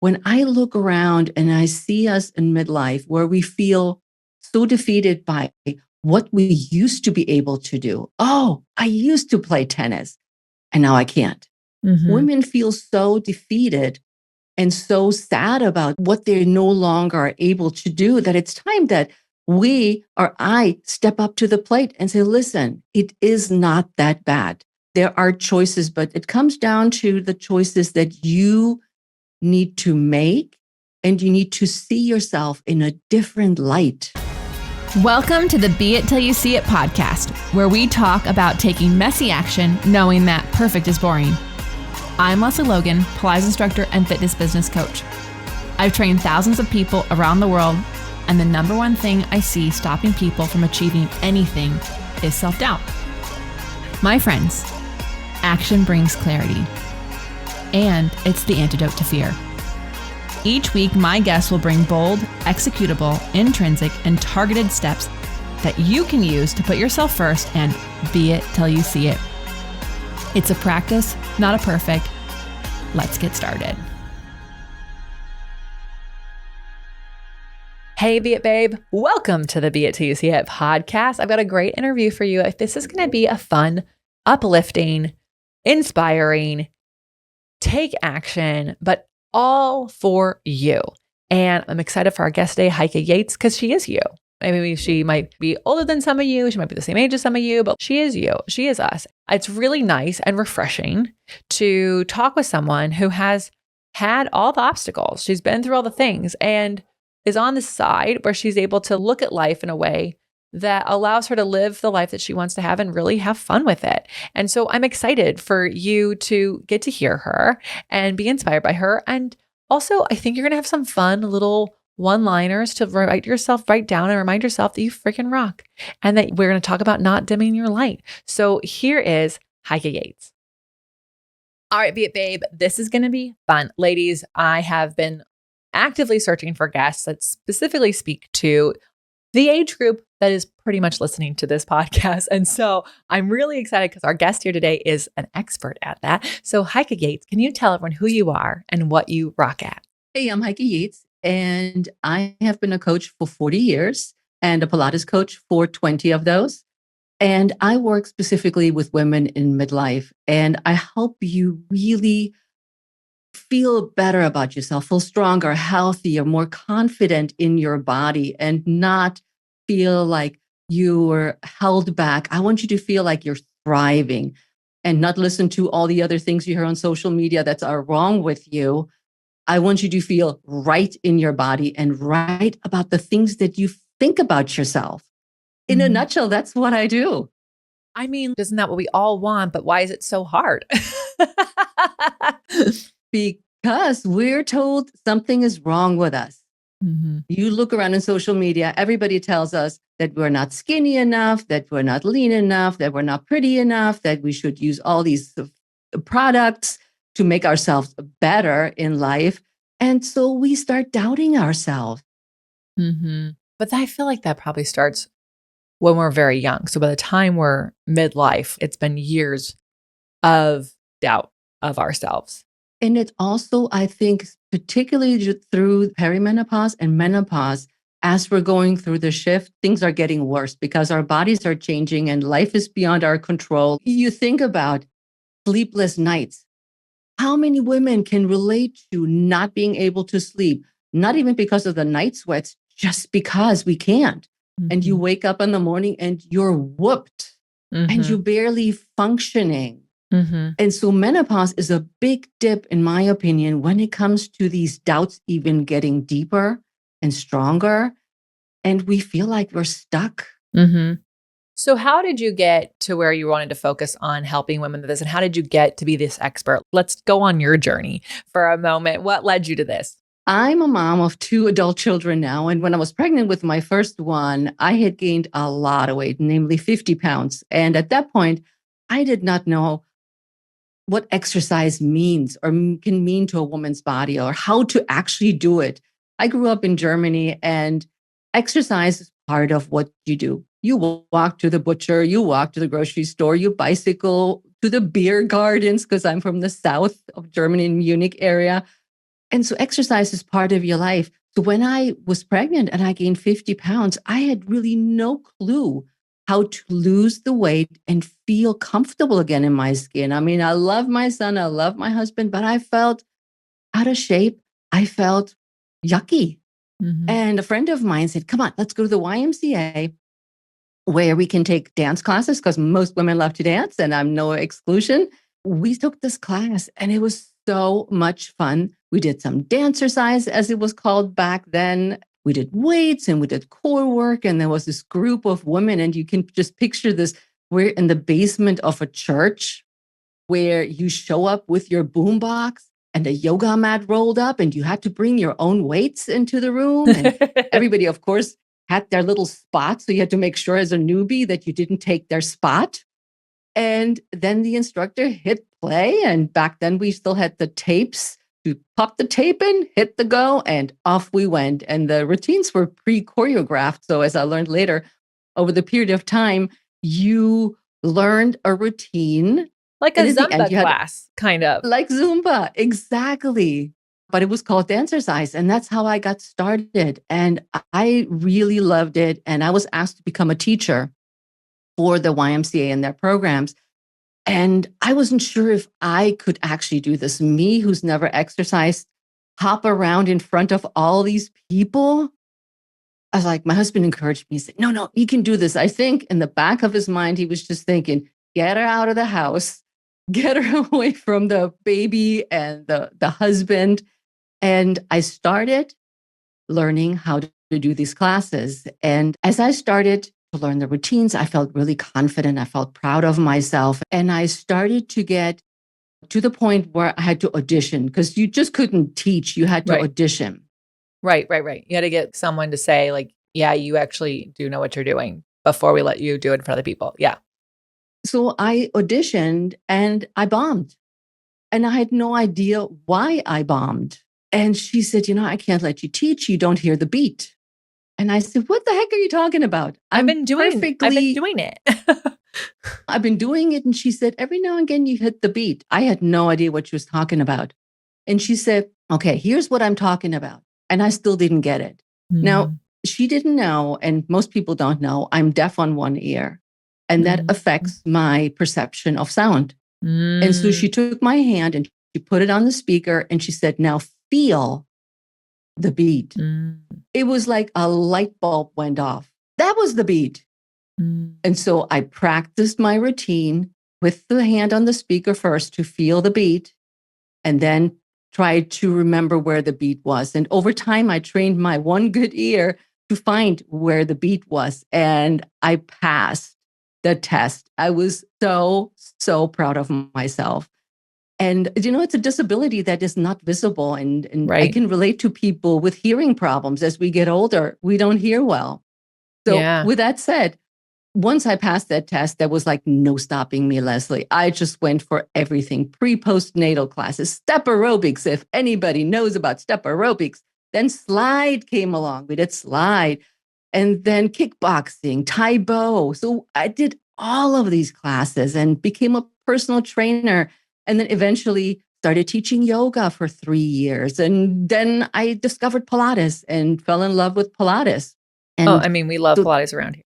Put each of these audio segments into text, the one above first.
when I look around and I see us in midlife where we feel so defeated by what we used to be able to do. Oh, I used to play tennis and now I can't. Women feel so defeated and so sad about what they no longer are able to do that it's time that we or I step up to the plate and say, listen, it is not that bad. There are choices, but it comes down to the choices that you need to make, and you need to see yourself in a different light. Welcome to the Be It Till You See It podcast, where we talk about taking messy action, knowing that perfect is boring. I'm Lesley Logan, Pilates instructor and fitness business coach. I've trained thousands of people around the world, and the number one thing I see stopping people from achieving anything is self-doubt. My friends, action brings clarity, and it's the antidote to fear. Each week, my guests will bring bold, executable, intrinsic, and targeted steps that you can use to put yourself first and be it till you see it. It's a practice, not a perfect. Let's get started. Hey, Be It Babe. Welcome to the Be It Till You See It podcast. I've got a great interview for you. This is going to be a fun, uplifting, inspiring, take action, but all for you. And I'm excited for our guest today, Heike Yates, because she is you. Maybe she might be older than some of you. She might be the same age as some of you, but she is you. She is us. It's really nice and refreshing to talk with someone who has had all the obstacles. She's been through all the things and is on the side where she's able to look at life in a way that allows her to live the life that she wants to have and really have fun with it. And so I'm excited for you to get to hear her and be inspired by her. And also, I think you're going to have some fun little one-liners to write down and remind yourself that you freaking rock and that we're going to talk about not dimming your light. So here is Heike Yates. All right, Be It Babe, this is going to be fun. Ladies, I have been actively searching for guests that specifically speak to the age group that is pretty much listening to this podcast. And so I'm really excited because our guest here today is an expert at that. So Heike Yates, can you tell everyone who you are and what you rock at? Hey, I'm Heike Yates, and I have been a coach for 40 years and a Pilates coach for 20 of those. And I work specifically with women in midlife, and I help you really feel better about yourself, feel stronger, healthier, more confident in your body, and not feel like you were held back. I want you to feel like you're thriving and not listen to all the other things you hear on social media that are wrong with you. I want you to feel right in your body and right about the things that you think about yourself. In a nutshell, that's what I do. I mean, isn't that what we all want? But why is it so hard? Because we're told something is wrong with us. You look around in social media, everybody tells us that we're not skinny enough, that we're not lean enough, that we're not pretty enough, that we should use all these products to make ourselves better in life. And so we start doubting ourselves. But I feel like that probably starts when we're very young. So by the time we're midlife, it's been years of doubt of ourselves. And it also, I think, particularly through perimenopause and menopause, as we're going through the shift, things are getting worse because our bodies are changing and life is beyond our control. You think about sleepless nights. How many women can relate to not being able to sleep, not even because of the night sweats, just because we can't? And you wake up in the morning and you're whooped and you're barely functioning. And so menopause is a big dip, in my opinion, when it comes to these doubts even getting deeper and stronger. And we feel like we're stuck. So how did you get to where you wanted to focus on helping women with this? And how did you get to be this expert? Let's go on your journey for a moment. What led you to this? I'm a mom of 2 adult children now. And when I was pregnant with my first one, I had gained a lot of weight, namely 50 pounds. And at that point, I did not know what exercise means or can mean to a woman's body or how to actually do it. I grew up in Germany, and exercise is part of what you do. You walk to the butcher, you walk to the grocery store, you bicycle to the beer gardens, because I'm from the south of Germany, in Munich area. And so exercise is part of your life. So when I was pregnant and I gained 50 pounds, I had really no clue how to lose the weight and feel comfortable again in my skin. I mean, I love my son, I love my husband, but I felt out of shape. I felt yucky. Mhm. And a friend of mine said, come on, let's go to the YMCA where we can take dance classes because most women love to dance and I'm no exclusion. We took this class and it was so much fun. We did some dancercise, as it was called back then. We did weights and we did core work. And there was this group of women, and you can just picture this. We're in the basement of a church where you show up with your boombox and a yoga mat rolled up, and you had to bring your own weights into the room. And everybody, of course, had their little spot. So you had to make sure as a newbie that you didn't take their spot. And then the instructor hit play. And back then we still had the tapes. You pop the tape in, hit the go, and off we went. And the routines were pre-choreographed. So as I learned later, over the period of time, you learned a routine. Like a And at the end, Zumba you had class, kind of. like Zumba, exactly. But it was called dancercise. And that's how I got started. And I really loved it. And I was asked to become a teacher for the YMCA and their programs. And I wasn't sure if I could actually do this. Me, who's never exercised, hop around in front of all these people. I was like, my husband encouraged me. He said, no, you can do this. I think in the back of his mind, he was just thinking, get her out of the house, get her away from the baby and the husband. And I started learning how to do these classes. And as I started to learn the routines, I felt really confident. I felt proud of myself. And I started to get to the point where I had to audition because you just couldn't teach. You had to Right. audition. Right. You had to get someone to say, like, yeah, you actually do know what you're doing before we let you do it in front of the people. Yeah. So I auditioned and I bombed. And I had no idea why I bombed. And she said, I can't let you teach. You don't hear the beat. And I said, what the heck are you talking about? I've been doing it. I've been doing it. And she said, every now and again, you hit the beat. I had no idea what she was talking about. And she said, okay, here's what I'm talking about. And I still didn't get it. Now, she didn't know, and most people don't know, I'm deaf on one ear. And that affects my perception of sound. And so she took my hand and she put it on the speaker and she said, now feel the beat. It was like a light bulb went off. That was the beat. And so I practiced my routine with the hand on the speaker first to feel the beat, and then tried to remember where the beat was. And over time, I trained my one good ear to find where the beat was. And I passed the test. I was so proud of myself. And, it's a disability that is not visible. And I Right. can relate to people with hearing problems. As we get older, we don't hear well. So with that said, once I passed that test, there was like no stopping me, Lesley. I just went for everything. Postnatal classes, step aerobics. If anybody knows about step aerobics, then slide came along. We did slide. And then kickboxing, Tai Bo. So I did all of these classes and became a personal trainer. And then eventually started teaching yoga for 3 years. And then I discovered Pilates and fell in love with Pilates. And we love Pilates around here.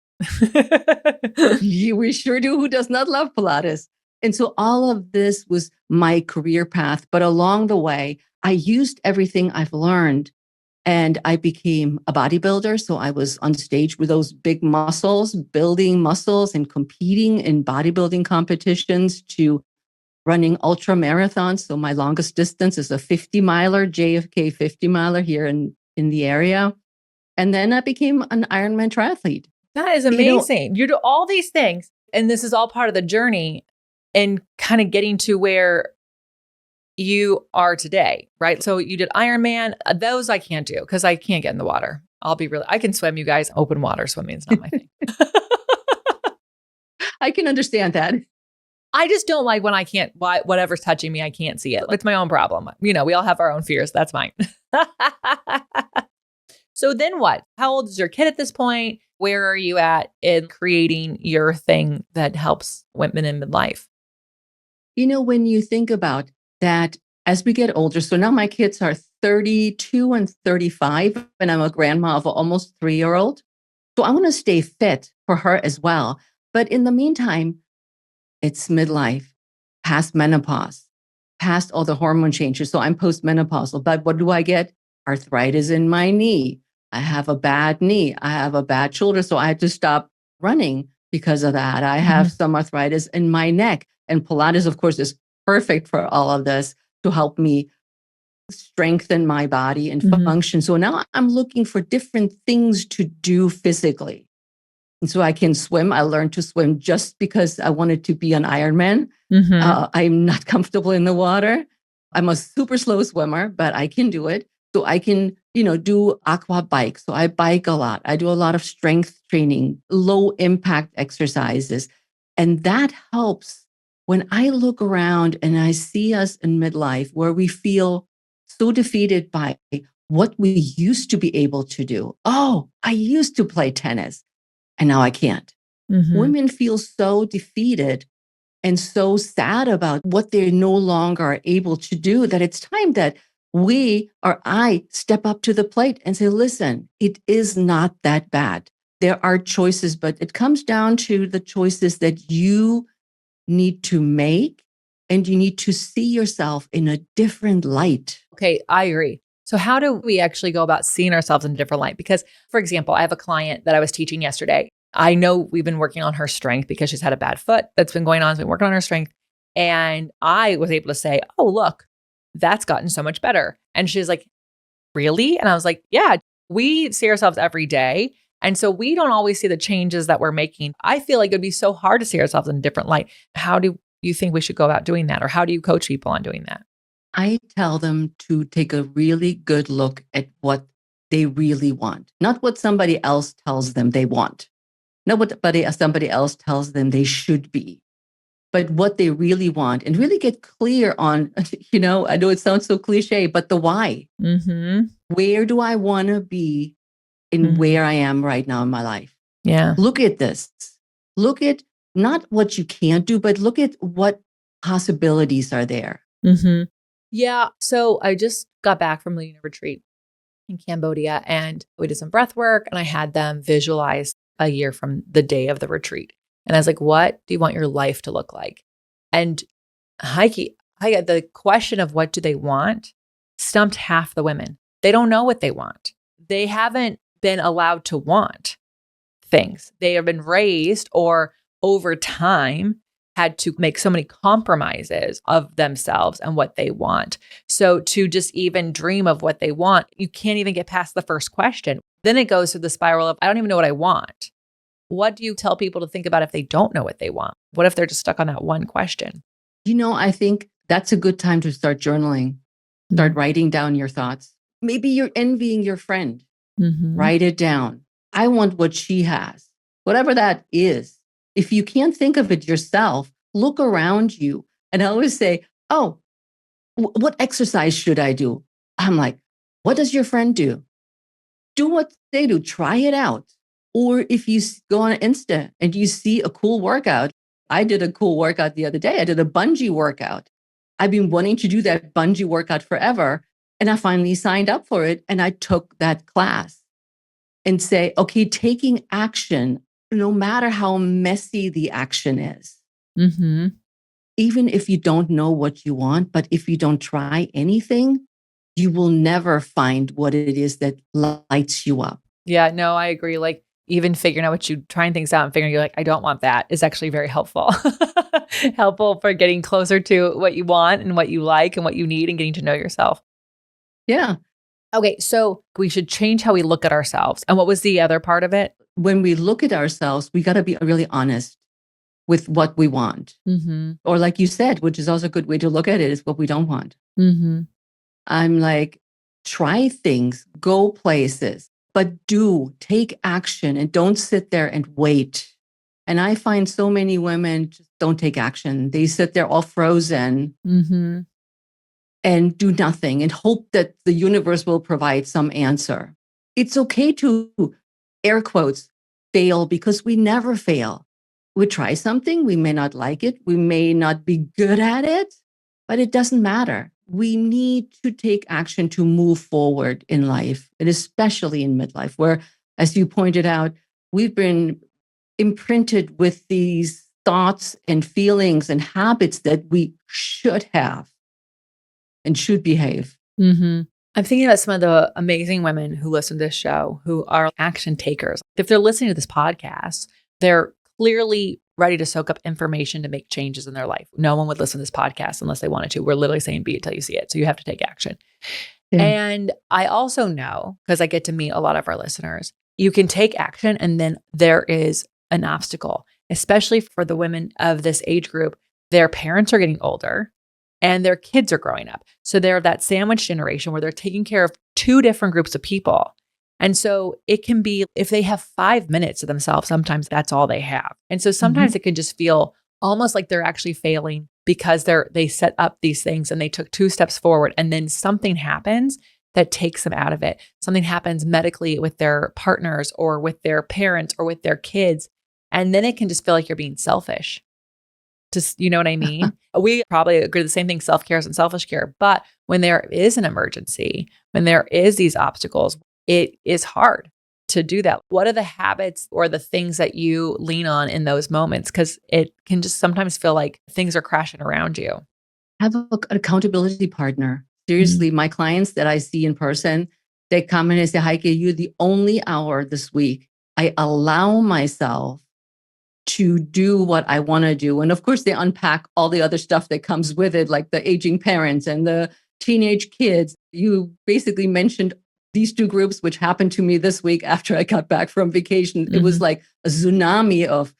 we sure do. Who does not love Pilates? And so all of this was my career path. But along the way, I used everything I've learned. And I became a bodybuilder. So I was on stage with those big muscles, building muscles and competing in bodybuilding competitions, to running ultra marathons. So my longest distance is a 50 miler, JFK 50 miler here in the area. And then I became an Ironman triathlete. That is amazing. You do all these things, and this is all part of the journey and kind of getting to where you are today, right? So you did Ironman. Those I can't do because I can't get in the water. I can swim, you guys. Open water swimming is not my thing. I can understand that. I just don't like when I can't, whatever's touching me, I can't see it. It's my own problem. We all have our own fears. That's fine. So then what? How old is your kid at this point? Where are you at in creating your thing that helps women in midlife? When you think about that, as we get older, so now my kids are 32 and 35, and I'm a grandma of an almost 3-year-old. So I want to stay fit for her as well. But in the meantime, it's midlife, past menopause, past all the hormone changes. So I'm postmenopausal. But what do I get? Arthritis in my knee. I have a bad knee. I have a bad shoulder. So I had to stop running because of that. I have some arthritis in my neck. And Pilates, of course, is perfect for all of this to help me strengthen my body and function. So now I'm looking for different things to do physically. And so I can swim. I learned to swim just because I wanted to be an Ironman. I'm not comfortable in the water. I'm a super slow swimmer, but I can do it. So I can, do aqua bike. So I bike a lot. I do a lot of strength training, low impact exercises. And that helps when I look around and I see us in midlife where we feel so defeated by what we used to be able to do. Oh, I used to play tennis and now I can't. Women feel so defeated and so sad about what they no longer are able to do that it's time that we or I step up to the plate and say, listen, it is not that bad. There are choices, but it comes down to the choices that you need to make, and you need to see yourself in a different light. Okay, I agree. So how do we actually go about seeing ourselves in a different light? Because, for example, I have a client that I was teaching yesterday. I know we've been working on her strength because she's had a bad foot that's been going on. So we've been working on her strength. And I was able to say, oh, look, that's gotten so much better. And she's like, really? And I was like, yeah, we see ourselves every day. And so we don't always see the changes that we're making. I feel like it'd be so hard to see ourselves in a different light. How do you think we should go about doing that? Or how do you coach people on doing that? I tell them to take a really good look at what they really want, not what somebody else tells them they want, not what somebody else tells them they should be, but what they really want, and really get clear on, I know it sounds so cliche, but the why. Where do I want to be in where I am right now in my life? Yeah. Look at this. Look at not what you can't do, but look at what possibilities are there. Yeah. So I just got back from leading a retreat in Cambodia, and we did some breath work, and I had them visualize a year from the day of the retreat. And I was like, what do you want your life to look like? And Heike, the question of what do they want stumped half the women. They don't know what they want. They haven't been allowed to want things. They have been raised or over time had to make so many compromises of themselves and what they want. So to just even dream of what they want, you can't even get past the first question. Then it goes to the spiral of, I don't even know what I want. What do you tell people to think about if they don't know what they want? What if they're just stuck on that one question? I think that's a good time to start journaling, start writing down your thoughts. Maybe you're envying your friend. Write it down. I want what she has, whatever that is. If you can't think of it yourself, look around you. And I always say, oh, what exercise should I do? I'm like, what does your friend do? Do what they do. Try it out. Or if you go on Insta and you see a cool workout, I did a cool workout the other day. I did a bungee workout. I've been wanting to do that bungee workout forever. And I finally signed up for it. And I took that class and say, okay, taking action, no matter how messy the action is. Even if you don't know what you want, but if you don't try anything, you will never find what it is that lights you up. Yeah, no, I agree. Like even figuring out trying things out and figuring you're like, I don't want that is actually very helpful. Helpful for getting closer to what you want and what you like and what you need and getting to know yourself. Yeah. Okay, so we should change how we look at ourselves. And what was the other part of it? When we look at ourselves, we got to be really honest with what we want. Or like you said, which is also a good way to look at it, is what we don't want. I'm like, try things, go places, but take action and don't sit there and wait. And I find so many women just don't take action. They sit there all frozen and do nothing and hope that the universe will provide some answer. It's okay to, air quotes, fail, because we never fail. We try something, we may not like it, we may not be good at it, but it doesn't matter. we need to take action to move forward in life, and especially in midlife, where, as you pointed out, we've been imprinted with these thoughts and feelings and habits that we should have and should behave. Mm-hmm. I'm thinking about some of the amazing women who listen to this show who are action takers. If they're listening to this podcast, they're clearly ready to soak up information to make changes in their life. No one would listen to this podcast unless they wanted to. We're literally saying be it till you see it. So you have to take action. Yeah. And I also know, because I get to meet a lot of our listeners, you can take action and then there is an obstacle, especially for the women of this age group. Their parents are getting older and their kids are growing up. So they're that sandwich generation where they're taking care of two different groups of people. And so it can be, if they have 5 minutes to themselves, sometimes that's all they have. And so sometimes it can just feel almost like they're actually failing because they set up these things and they took 2 steps forward and then something happens that takes them out of it. Something happens medically with their partners or with their parents or with their kids. And then it can just feel like you're being selfish. Just, you know what I mean? We probably agree the same thing, self-care isn't selfish care. But when there is an emergency, when there is these obstacles, it is hard to do that. What are the habits or the things that you lean on in those moments? Because it can just sometimes feel like things are crashing around you. Have an accountability partner. Seriously, my clients that I see in person, they come in and say, Heike, you're the only hour this week I allow myself to do what I want to do. And of course, they unpack all the other stuff that comes with it, like the aging parents and the teenage kids. You basically mentioned these 2 groups, which happened to me this week after I got back from vacation. It was like a tsunami of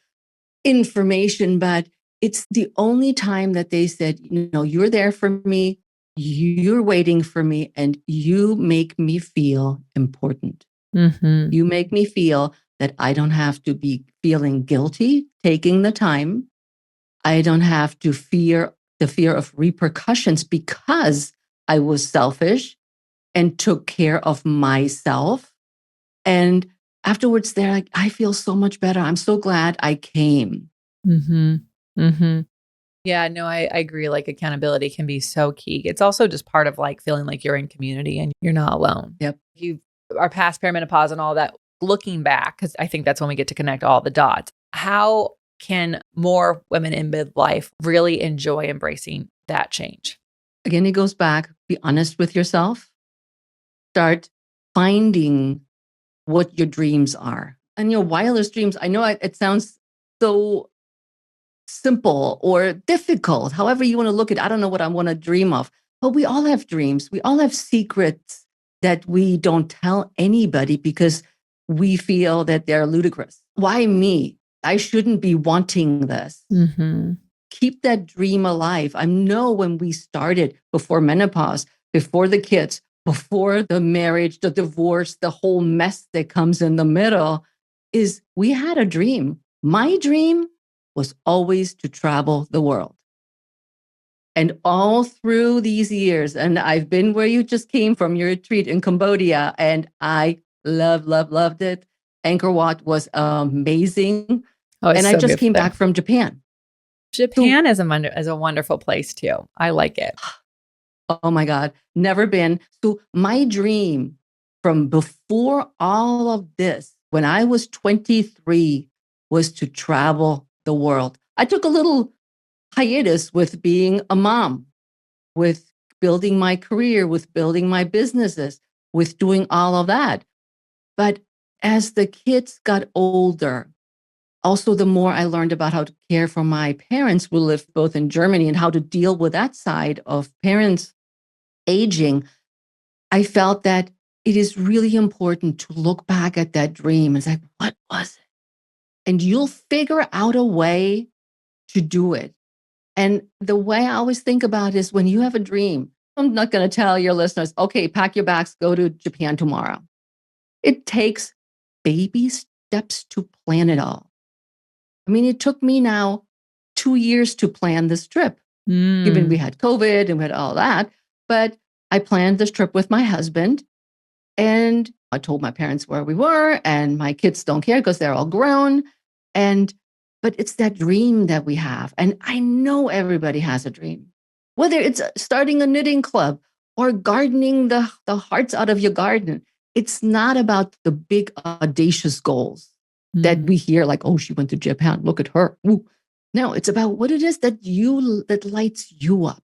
information, but it's the only time that they said, you're there for me, you're waiting for me, and you make me feel important. You make me feel that I don't have to be feeling guilty taking the time. I don't have to fear the fear of repercussions because I was selfish and took care of myself. And afterwards, they're like, I feel so much better. I'm so glad I came. Yeah, no, I agree. Like accountability can be so key. It's also just part of like feeling like you're in community and you're not alone. Yep. You are past perimenopause and all that. Looking back, because I think that's when we get to connect all the dots. How can more women in midlife really enjoy embracing that change? Again, it goes back, be honest with yourself. Start finding what your dreams are. And your wildest dreams, I know it sounds so simple or difficult, however you want to look at it. I don't know what I want to dream of, but we all have dreams. We all have secrets that we don't tell anybody because we feel that they're ludicrous. Why me? I shouldn't be wanting this. Keep that dream alive. I know when we started before menopause, before the kids, before the marriage, the divorce, the whole mess that comes in the middle, is we had a dream. My dream was always to travel the world. And all through these years, and I've been where you just came from, your retreat in Cambodia, and I loved it. Angkor Wat was amazing. And I just came back from Japan. Japan is a wonderful place too. I like it. Oh my God, never been. So my dream from before all of this, when I was 23, was to travel the world. I took a little hiatus with being a mom, with building my career, with building my businesses, with doing all of that. But as the kids got older, also the more I learned about how to care for my parents who lived both in Germany and how to deal with that side of parents aging, I felt that it is really important to look back at that dream and say, what was it? And you'll figure out a way to do it. And the way I always think about it is when you have a dream, I'm not going to tell your listeners, okay, pack your bags, go to Japan tomorrow. It takes baby steps to plan it all. I mean, it took me now 2 years to plan this trip, given we had COVID and we had all that. But I planned this trip with my husband and I told my parents where we were, and my kids don't care because they're all grown. But it's that dream that we have. And I know everybody has a dream. whether it's starting a knitting club or gardening the hearts out of your garden. It's not about the big audacious goals that we hear like, oh, she went to Japan. Look at her. Ooh. No, it's about what it is that lights you up.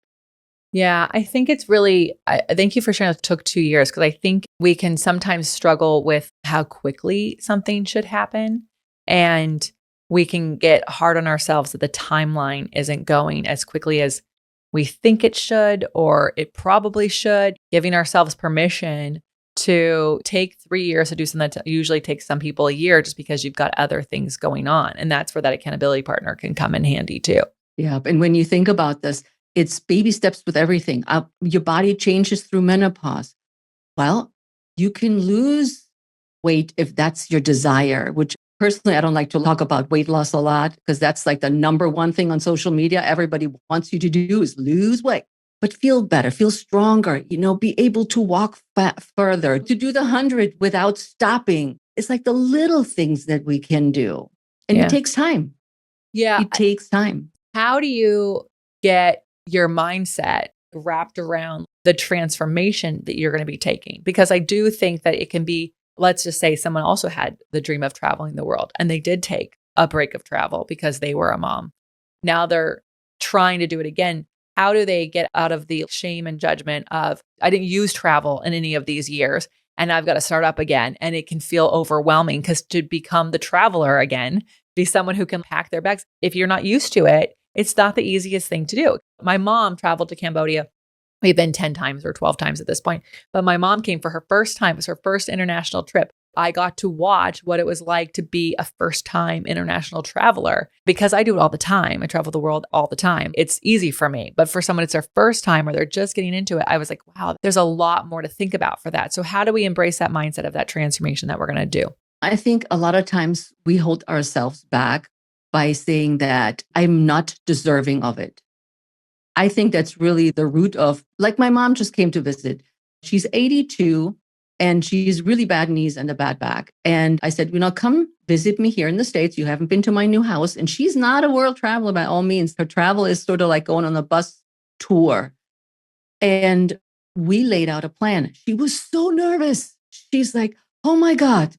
Yeah, I think it's really, thank you for sharing it took 2 years, because I think we can sometimes struggle with how quickly something should happen. And we can get hard on ourselves that the timeline isn't going as quickly as we think it should, or it probably should, giving ourselves permission to take 3 years to do something that usually takes some people a year just because you've got other things going on. And that's where that accountability partner can come in handy too. Yeah. And when you think about this, it's baby steps with everything. Your body changes through menopause. Well, you can lose weight if that's your desire, which personally, I don't like to talk about weight loss a lot because that's like the number one thing on social media. Everybody wants you to do is lose weight, but feel better, feel stronger, be able to walk further, to do the 100 without stopping. It's like the little things that we can do. And it takes time. Yeah. It takes time. How do you get your mindset wrapped around the transformation that you're going to be taking? Because I do think that it can be, let's just say someone also had the dream of traveling the world and they did take a break of travel because they were a mom. Now they're trying to do it again. How do they get out of the shame and judgment of, I didn't use travel in any of these years and I've got to start up again? And it can feel overwhelming because to become the traveler again, be someone who can pack their bags, if you're not used to it, it's not the easiest thing to do. My mom traveled to Cambodia. We've been 10 times or 12 times at this point. But my mom came for her first time. It was her first international trip. I got to watch what it was like to be a first-time international traveler because I do it all the time. I travel the world all the time. It's easy for me. But for someone, it's their first time or they're just getting into it. I was like, wow, there's a lot more to think about for that. So how do we embrace that mindset of that transformation that we're going to do? I think a lot of times we hold ourselves back by saying that I'm not deserving of it. I think that's really the root of, like my mom just came to visit. She's 82 and she's really bad knees and a bad back. And I said, come visit me here in the States. You haven't been to my new house. And she's not a world traveler by all means. Her travel is sort of like going on a bus tour. And we laid out a plan. She was so nervous. She's like, oh my God,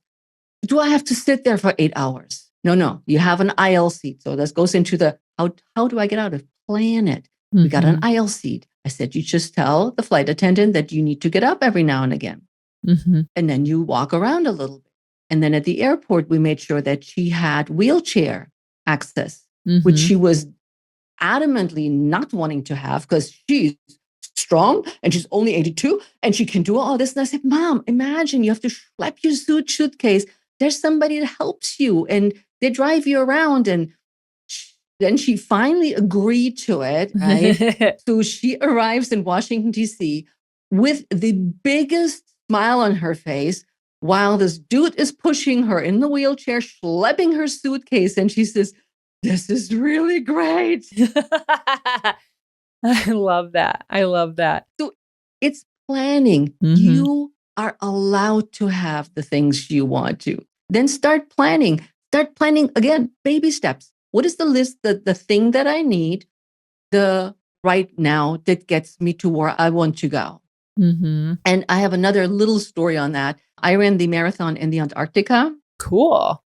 do I have to sit there for 8 hours? No, you have an aisle seat. So this goes into the, how do I get out of it? Plan it. We got an aisle seat. I said, you just tell the flight attendant that you need to get up every now and again. And then you walk around a little bit. And then at the airport, we made sure that she had wheelchair access, which she was adamantly not wanting to have because she's strong and she's only 82 and she can do all this. And I said, Mom, imagine you have to schlep your suitcase. There's somebody that helps you and they drive you around. And then she finally agreed to it, right? So she arrives in Washington, D.C. with the biggest smile on her face while this dude is pushing her in the wheelchair, schlepping her suitcase. And she says, this is really great. I love that. I love that. So it's planning. You are allowed to have the things you want to. Then start planning. Start planning again, baby steps. What is the list, the thing that I need, the right now that gets me to where I want to go? And I have another little story on that. I ran the marathon in the Antarctica. Cool.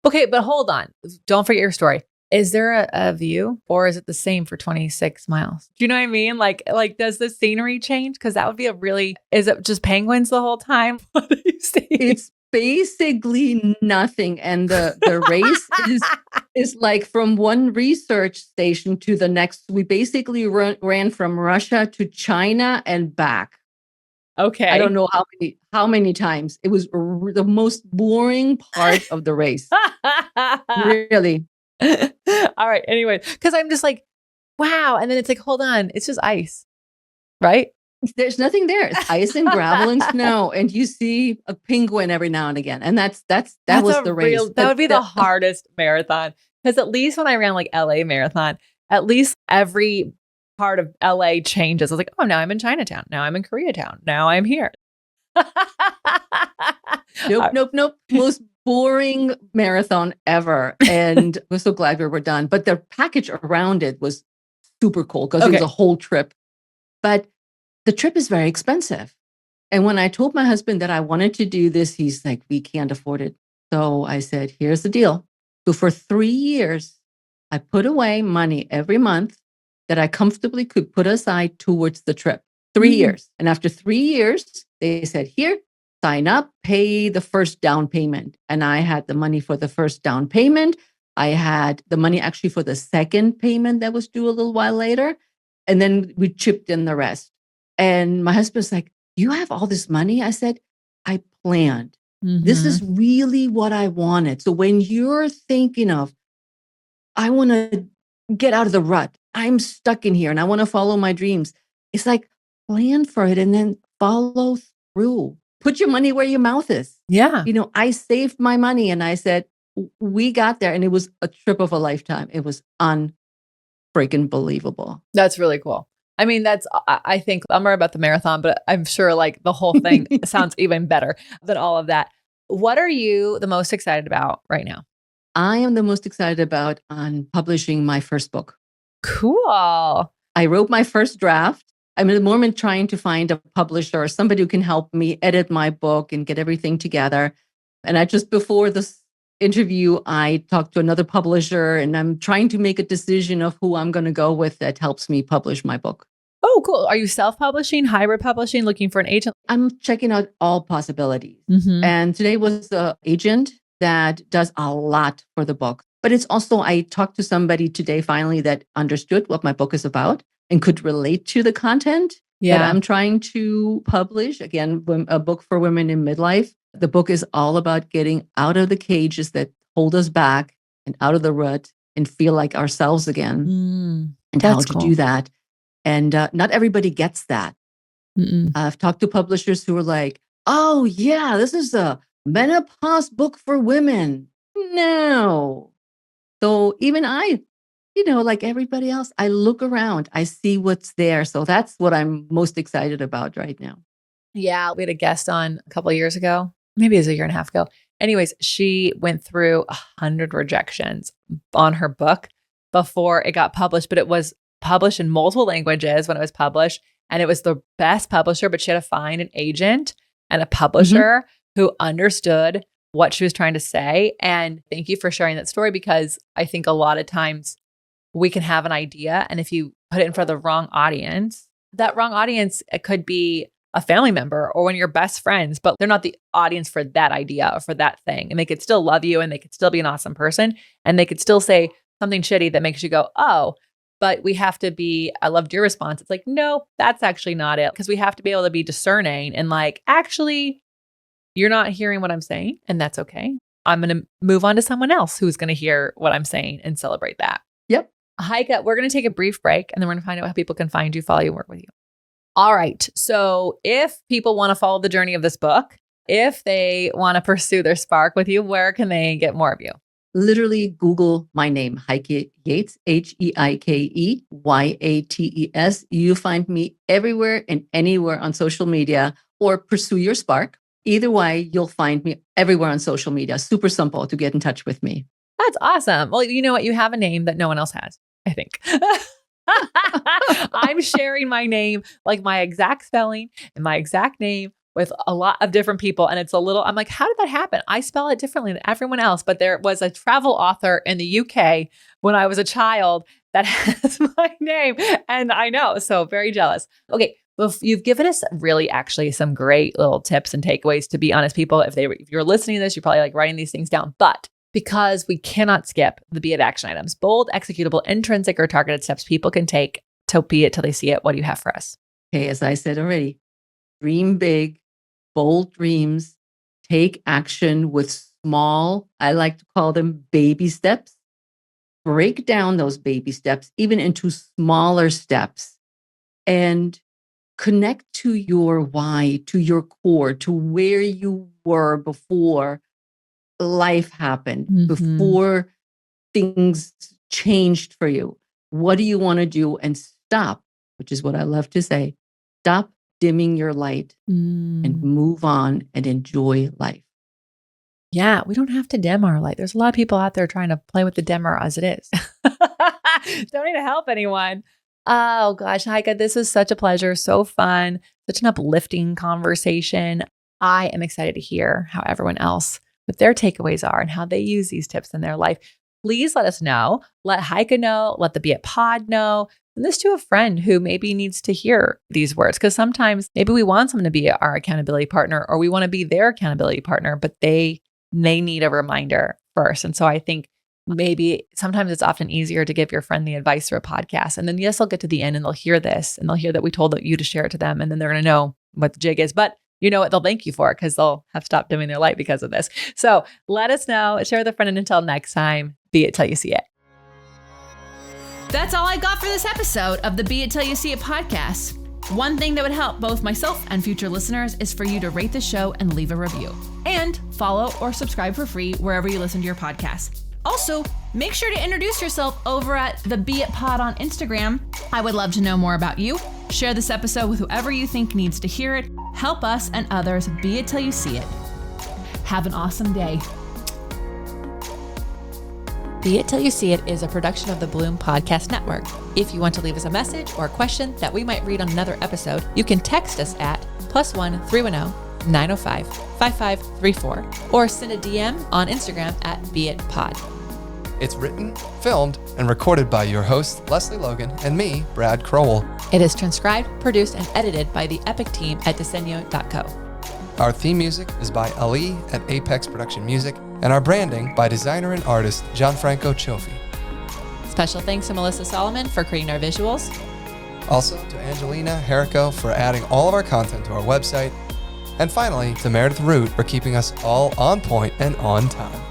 Okay, but hold on. Don't forget your story. Is there a view or is it the same for 26 miles? Do you know what I mean? Like does the scenery change? Because that would be is it just penguins the whole time? What do you see? It's basically nothing. And the race is like from one research station to the next. We basically ran from Russia to China and back. Okay. I don't know how many times. It was the most boring part of the race. Really. All right. Anyway, because I'm just like, wow. And then it's like, hold on. It's just ice, right? There's nothing there. It's ice and gravel and snow. And you see a penguin every now and again. And that was the race. That would be the hardest marathon. Because at least when I ran like LA marathon, at least every part of LA changes. I was like, oh, now I'm in Chinatown. Now I'm in Koreatown. Now I'm here. Nope. Most boring marathon ever. And we're so glad we were done. But the package around it was super cool because it was a whole trip. But the trip is very expensive. And when I told my husband that I wanted to do this, he's like, we can't afford it. So I said, here's the deal. So for 3 years, I put away money every month that I comfortably could put aside towards the trip. 3 years. And after 3 years, they said, here, sign up, pay the first down payment. And I had the money for the first down payment. I had the money actually for the second payment that was due a little while later. And then we chipped in the rest. And my husband's like, you have all this money? I said, I planned. This is really what I wanted. So when you're thinking of, I want to get out of the rut, I'm stuck in here and I want to follow my dreams. It's like, plan for it and then follow through. Put your money where your mouth is. Yeah. I saved my money and I said, we got there and it was a trip of a lifetime. It was unfreaking believable. That's really cool. I mean, I think I'm more about the marathon, but I'm sure like the whole thing sounds even better than all of that. What are you the most excited about right now? I am the most excited about on publishing my first book. Cool. I wrote my first draft. I'm at the moment trying to find a publisher or somebody who can help me edit my book and get everything together. And I just before this interview, I talked to another publisher and I'm trying to make a decision of who I'm going to go with that helps me publish my book. Oh, cool. Are you self-publishing, hybrid publishing, looking for an agent? I'm checking out all possibilities. And today was an agent that does a lot for the book. But it's also, I talked to somebody today finally that understood what my book is about and could relate to the content that I'm trying to publish. Again, a book for women in midlife. The book is all about getting out of the cages that hold us back and out of the rut and feel like ourselves again and how to do that. And not everybody gets that. I've talked to publishers who are like, oh, yeah, this is a menopause book for women. No. So even I, like everybody else, I look around, I see what's there. So that's what I'm most excited about right now. Yeah, we had a guest on a couple of years ago, maybe it was a year and a half ago. Anyways, she went through 100 rejections on her book before it got published, but it was published in multiple languages when it was published. And it was the best publisher, but she had to find an agent and a publisher who understood what she was trying to say. And thank you for sharing that story, because I think a lot of times we can have an idea, and if you put it in front of the wrong audience, that wrong audience, it could be a family member or one of your best friends, but they're not the audience for that idea or for that thing. And they could still love you and they could still be an awesome person. And they could still say something shitty that makes you go, oh, but we have to be, I loved your response. It's like, no, that's actually not it. Because we have to be able to be discerning and like, actually, you're not hearing what I'm saying. And that's okay. I'm going to move on to someone else who's going to hear what I'm saying and celebrate that. Yep. Heike, we're going to take a brief break and then we're going to find out how people can find you, follow you, work with you. All right. So if people want to follow the journey of this book, if they want to pursue their spark with you, where can they get more of you? Literally Google my name, Heike Yates, HeikeYates. You find me everywhere and anywhere on social media, or pursue your spark. Either way, you'll find me everywhere on social media. Super simple to get in touch with me. That's awesome. Well, you know what? You have a name that no one else has, I think. I'm sharing my name, like my exact spelling and my exact name, with a lot of different people. And it's a little, I'm like, how did that happen? I spell it differently than everyone else. But there was a travel author in the UK when I was a child that has my name. And I know, so very jealous. Okay. Well, you've given us really actually some great little tips and takeaways. To be honest, people, if you're listening to this, you're probably like writing these things down. But because we cannot skip the Be It action items, bold, executable, intrinsic, or targeted steps people can take to be it till they see it. What do you have for us? Okay, as I said already, dream big, bold dreams, take action with small, I like to call them baby steps. Break down those baby steps even into smaller steps and connect to your why, to your core, to where you were before life happened, before things changed for you. What do you want to do? And stop, which is what I love to say, stop dimming your light and move on and enjoy life. Yeah, we don't have to dim our light. There's a lot of people out there trying to play with the dimmer as it is. Don't need to help anyone. Oh gosh, Heike, this is such a pleasure. So fun. Such an uplifting conversation. I am excited to hear how everyone else, what their takeaways are and how they use these tips in their life. Please let us know. Let Heike know. Let the Be It Pod know. Send this to a friend who maybe needs to hear these words. Because sometimes maybe we want someone to be our accountability partner, or we want to be their accountability partner, but they need a reminder first. And so I think maybe sometimes it's often easier to give your friend the advice through a podcast. And then yes, they'll get to the end and they'll hear this and they'll hear that we told you to share it to them. And then they're going to know what the jig is. But you know what? They'll thank you for it because they'll have stopped dimming their light because of this. So let us know. Share with a friend. And until next time, be it till you see it. That's all I got for this episode of the Be It Till You See It podcast. One thing that would help both myself and future listeners is for you to rate the show and leave a review. And follow or subscribe for free wherever you listen to your podcast. Also, make sure to introduce yourself over at the Be It Pod on Instagram. I would love to know more about you. Share this episode with whoever you think needs to hear it. Help us and others be it till you see it. Have an awesome day. Be It Till You See It is a production of the Bloom Podcast Network. If you want to leave us a message or a question that we might read on another episode, you can text us at +1 310 905 5534 or send a DM on Instagram at BeItPod. It's written, filmed, and recorded by your host, Lesley Logan, and me, Brad Crowell. It is transcribed, produced, and edited by the epic team at Diseño.co. Our theme music is by Ali at Apex Production Music, and our branding by designer and artist Gianfranco Cioffi. Special thanks to Melissa Solomon for creating our visuals. Also to Angelina Herrico for adding all of our content to our website. And finally, to Meredith Root for keeping us all on point and on time.